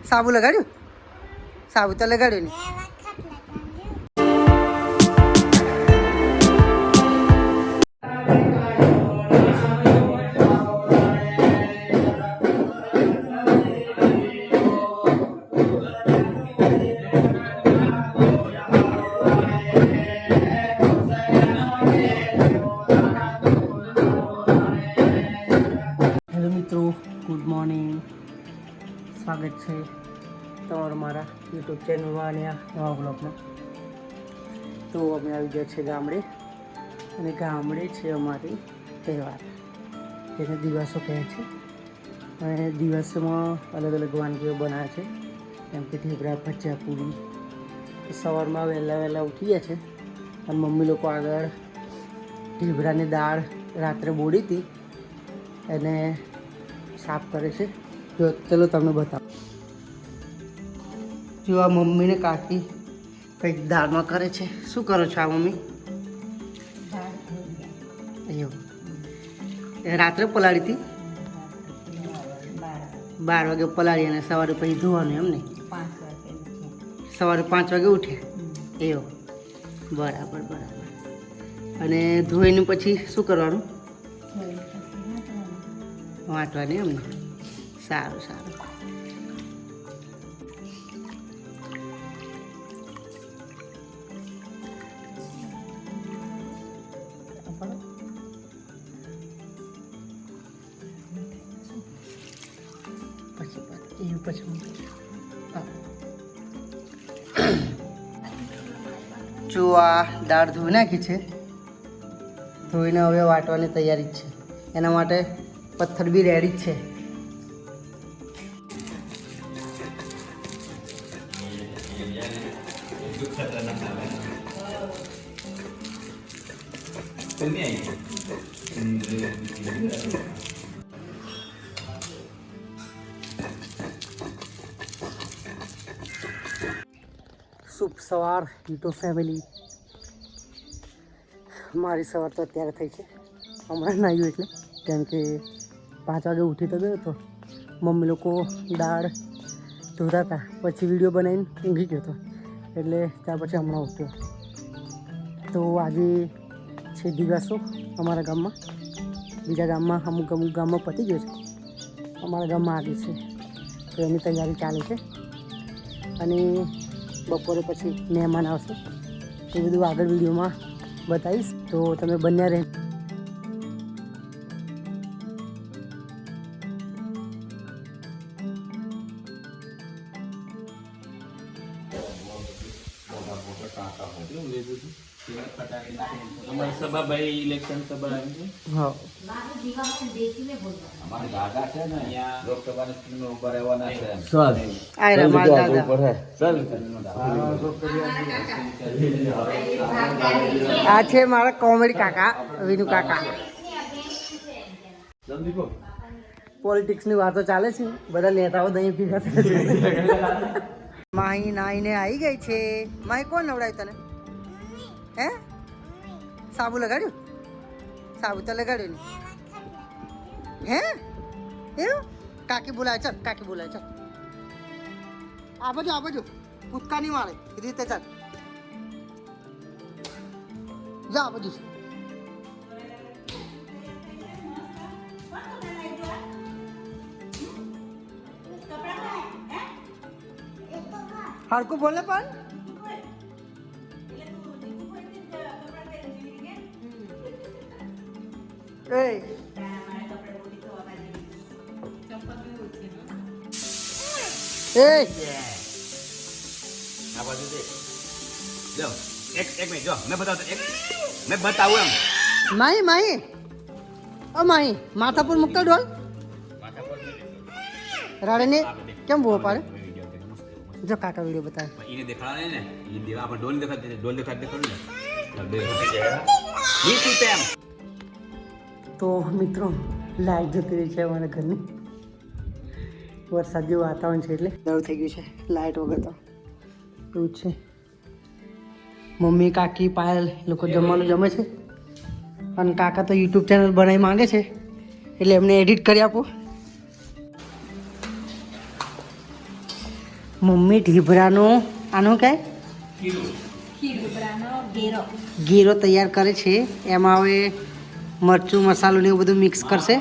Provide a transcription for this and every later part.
સાબુ લગાડ્યું? સાબુ તો લગાડ્યું ને. હેલો મિત્રો, ગુડ મોર્નિંગ. સ્વાગત છે તમારું મારા યુટ્યુબ ચેનલમાં અને આ નવા બ્લોગમાં. તો અમે આવી ગયા છે ગામડે, અને ગામડે છે અમારી તહેવાર, જેને દિવસો કહે છે. અને દિવસોમાં અલગ અલગ વાનગીઓ બનાવે છે, જેમ કે ઢેબરા, ભજીયા, પૂરી. સવારમાં વહેલા ઉઠી ગયા છે, અને મમ્મી લોકો આગળ ઢેબરાની દાળ રાત્રે બોળી હતી એને સાફ કરે છે. જો ચલો તમને બતાવો. જો આ મમ્મીને કાકી કંઈક દાળમાં કરે છે. શું કરો છો આ મમ્મી? એવું રાત્રે પલાળી હતી? 12 વાગે પલાળી અને સવારે પછી ધોવાનું એમ ને? સવારે 5 વાગે ઉઠ્યા? એવું, બરાબર બરાબર. અને ધોઈને પછી શું કરવાનું? વાંટવાની એમ ને? સારું સારું. જો આ દાળ ધોઈ નાખી છે, ધોઈને હવે વાટવાની તૈયારી જ છે. એના માટે પથ્થર બી રેડી જ છે. શુભ સવાર યુટ્યુબ ફેમિલી. મારી સવાર તો અત્યારે થઈ છે, હમણાં નાહ્યું એટલે. કેમ કે 5 વાગે ઉઠી તો ગયો હતો. મમ્મી લોકો દાળ ધોતા હતા, પછી વિડીયો બનાવીને ઊંઘી ગયો હતો, એટલે ત્યાર પછી હમણાં ઉઠ્યો. તો આજે છે દિવસો અમારા ગામમાં. બીજા ગામમાં અમુક ગામમાં પતી ગયો છે, અમારા ગામમાં આજે છે, તો એની તૈયારી ચાલે છે. અને બપોરે પછી મહેમાન આવશે, એ બધું આગળ વિડીયોમાં બતાવીશ, તો તમે બન્યા રહે. સભાભાઈ ઇલેક્શન સભા આવી છે. હા, અમારા દાદા છે ને અહીંયા લોકસભાની ચૂંટણીમાં ઉભા રહેવાના છે. આયરા માર દાદા. આ છે મારા કોમેડી કાકા, વિનુ કાકા. પોલિટિક્સની વાતો ચાલે છે, બધા નેતાઓ દહીં ભેગા થાય છે. માહી નાઈને આવી ગઈ છે. માહી કોણ નવડાવ્યું તને? હે? સાબુ લગાડ્યું? સાબુ તો લગાડ્યું ને? હે એવું? કાકી બોલાય, ચાલ કાકી બોલાય, ચાલ. આ બાજુ કૂદકા નહીં મારે, એ રીતે ચાલ. જા આ બાજુ. હરકું બોલે પણ એ આ બાજુ દે. જો એક મિનિટ, જો મેં બતાવું એમ. માહી ઓ માહી, માથા પર મુક્કા ડોલ રાડે કેમ બોલ પાડે? જો કાકા વિડીયો બતાવે. એને દેખાડા ને, એ દેવા આપણે ડોલ દેખાડ ને. તો મિત્રો લાઈટ જતી રહી છે અમારા ઘરની. વરસાદ જેવું વાતાવરણ છે એટલે ડર થઈ ગયું છે લાઈટ વગર. તો એવું છે. મમ્મી કાકી પાયલ લોકો જમવાનું જમે છે, અને કાકા તો યુટ્યુબ ચેનલ બનાવી માંગે છે, એટલે એમને એડિટ કરી આપો. મમ્મી ઢીબરાનો આનો કાંઈ ગીરો તૈયાર કરે છે. એમાં હવે મરચું મસાલો ને એવું બધું મિક્સ કરશે.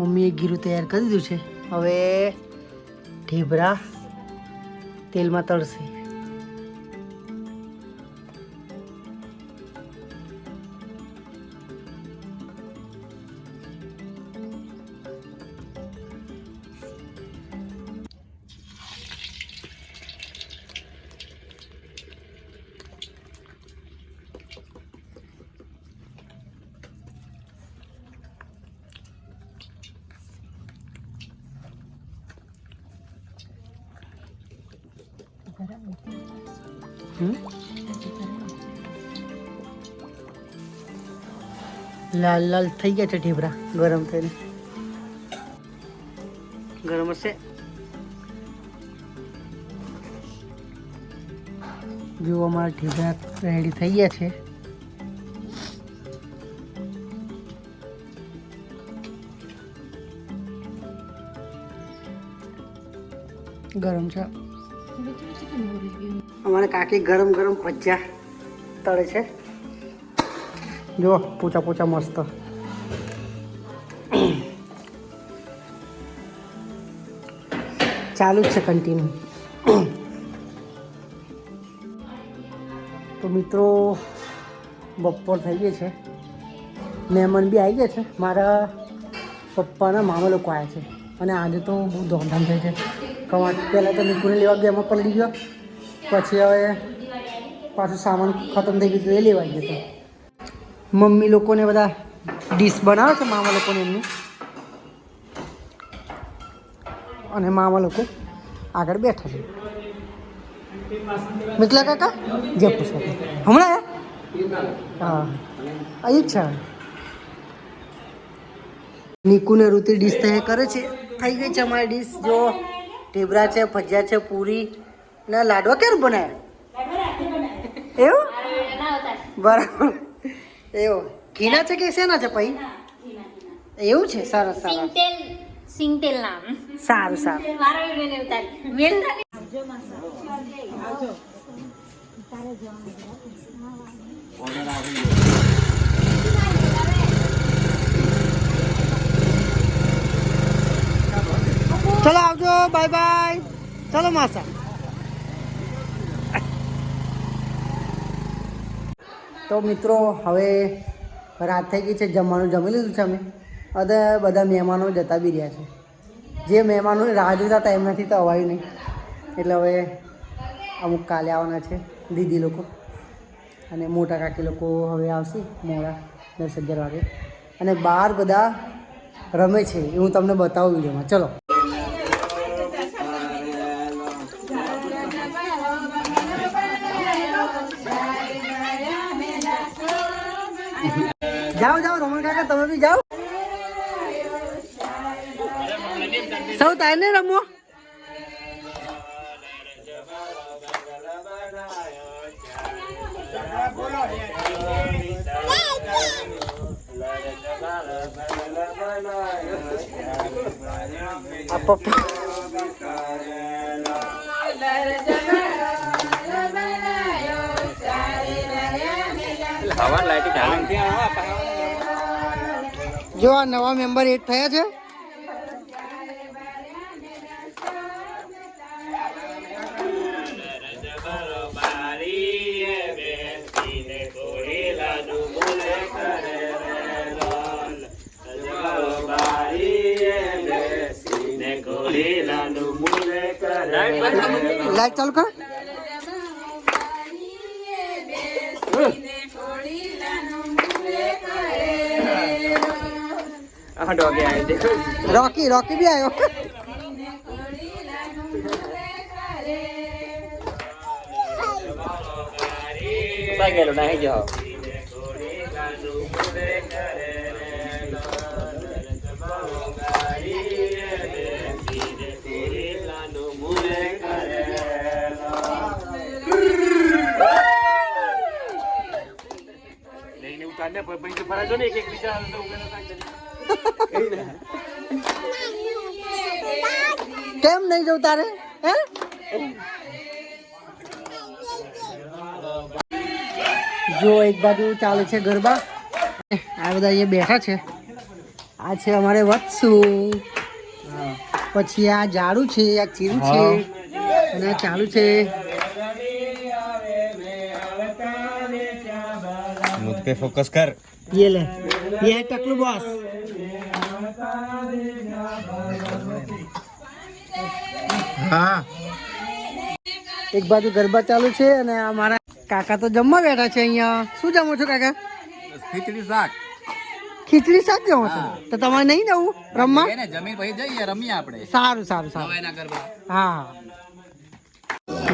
મમ્મીએ ગીરું તૈયાર કરી દીધું છે. હવે ઢીબરા તેલમાં તળશે. લાલ લાલ થઈ ગયા છે ઢીબરા ગરમ થઈને. ગરમ હશે. જો અમારા ઢીબરા રેડી થઈ ગયા છે. ગરમ છે. અમારે કાકી ગરમ ગરમ ભજીયા તળે છે. જો પોચા પોચા મસ્ત. ચાલુ જ છે કન્ટિન્યુ. તો મિત્રો બપોર થઈ ગઈ છે. મહેમાન બી આવી ગયા છે. મારા પપ્પાના મામા લોકો આવ્યા છે અને આજે તો બહુ દોડધામ થઈ છે. કમાટ પહેલાં તો નીકળીને લેવા ગયા, એમાં પલળી ગયો. પછી હવે પાછું સામાન ખતમ થઈ ગયું એ લેવા ગયો હતો. મમ્મી લોકોને બધા ડીશ બનાવે છે મામા લોકોને એમની, અને મામા લોકો આગળ બેઠા છે. મિથલા કાકા જે પૂછો હમણાં હા અહીં જ છે. નીકુને ઋતુ ડીશ તૈયાર કરે છે. થઈ ગઈ છે અમારી ડીશ. જો ઢીબરા છે, ભજીયા છે, પૂરી ને લાડવા ક્યારે બનાવ્યા? એવું બરાબર. એવું ઘીના છે કે શેના છે પછી? એવું છે. સરસ સરસ. સિંગતેલ નામ. સારું સારું. ચલો આવજો. Bye bye. ચલો માસા. તો મિત્રો હવે રાત થઈ ગઈ છે. જમવાનું જમી લીધું છે અમે. હવે બધા મહેમાનો જતા બી રહ્યા છે. જે મહેમાનો રાહ જોતા હતા એમનાથી તો અવાયું નહીં. એટલે હવે અમુક કાલે આવવાના છે દીદી લોકો, અને મોટા કાકી લોકો હવે આવશે મોડા 10-11 વાગે. અને બહાર બધા રમે છે એ હું તમને બતાવું વિડીયોમાં. ચલો જાઓ જાઓ રોમન કાકા, તમે બી જાઓ. સૌ થાય ને રમવો. આ પપ્પા જો આ નવા મેમ્બર એડ થયા છે. લાઈટ ચાલુ કર. રોકી રોકી બી આવ્યો. ઘૂસાઈ ગયેલો નહીં જો કેમ નહીં જવું તારે હે જો એક બાજુ ચાલે છે ગરબા આ બધા અહીંયા બેઠા છે આ છે અમારે વત્સુ પછી આ ઝાડુ છે આ ચીરું છે અને આ ચાલુ છે मुझ पे फोकस कर ये ले ये है टकलू बॉस हाँ એક બાજુ ગરબા ચાલુ છે અને અમારા કાકા તો જમવા બેઠા છે અહીંયા શું જમો છો કાકા खिचड़ी શાક ખીચડી શાક જમો છો તો તમારે નહીં જવું રમવા એને જમીન પછી જઈએ રમીએ આપણે સારું સારું સારું હવાઈના ગરબા હા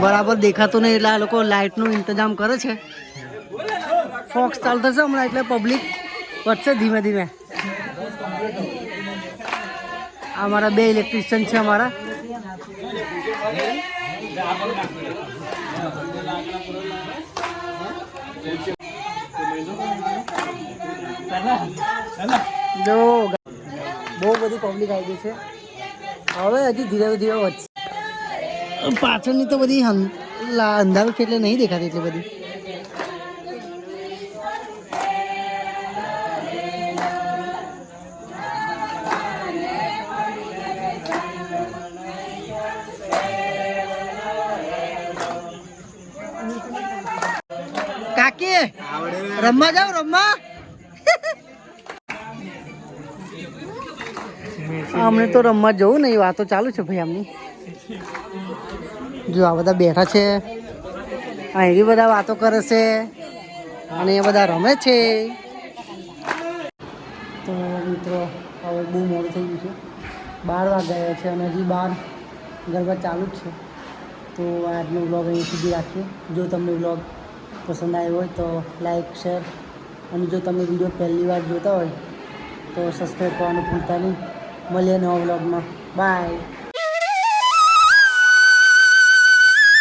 બરાબર દેખાતું નહીં એટલે આ લોકો લાઇટનું ઇંતજામ કરે છે ફોક્સ ચાલતો છે હમણાં એટલે પબ્લિક વધશે ધીમે ધીમે અમારા 2 ઇલેક્ટ્રિશિયન છે અમારા જો બહુ બધી પબ્લિક આવી ગઈ છે હવે હજી ધીરે ધીરે વધશે પાછળની તો બધી અંધારું છે એટલે નહીં દેખાતી એટલી બધી કાકી રમવા જાવ રમવા અમને તો રમવા જવું નહીં વાતો ચાલુ છે ભાઈ આમની જો આ બધા બેઠા છે અહીં બધા વાતો કરે છે અને એ બધા રમે છે તો મિત્રો હવે બહુ મોડું થઈ ગયું છે 12 વાગ્યા છે અને હજી 12 ગરબા ચાલુ જ છે તો આજનો વ્લોગ અહીં સુધી રાખીએ જો તમને વ્લોગ પસંદ આવ્યો હોય તો લાઈક શેર અને જો તમે વિડીયો પહેલી વાર જોતા હોય તો સબસ્ક્રાઈબ કરવાનું ભૂલતા નહીં મળીએ નવા વ્લોગમાં બાય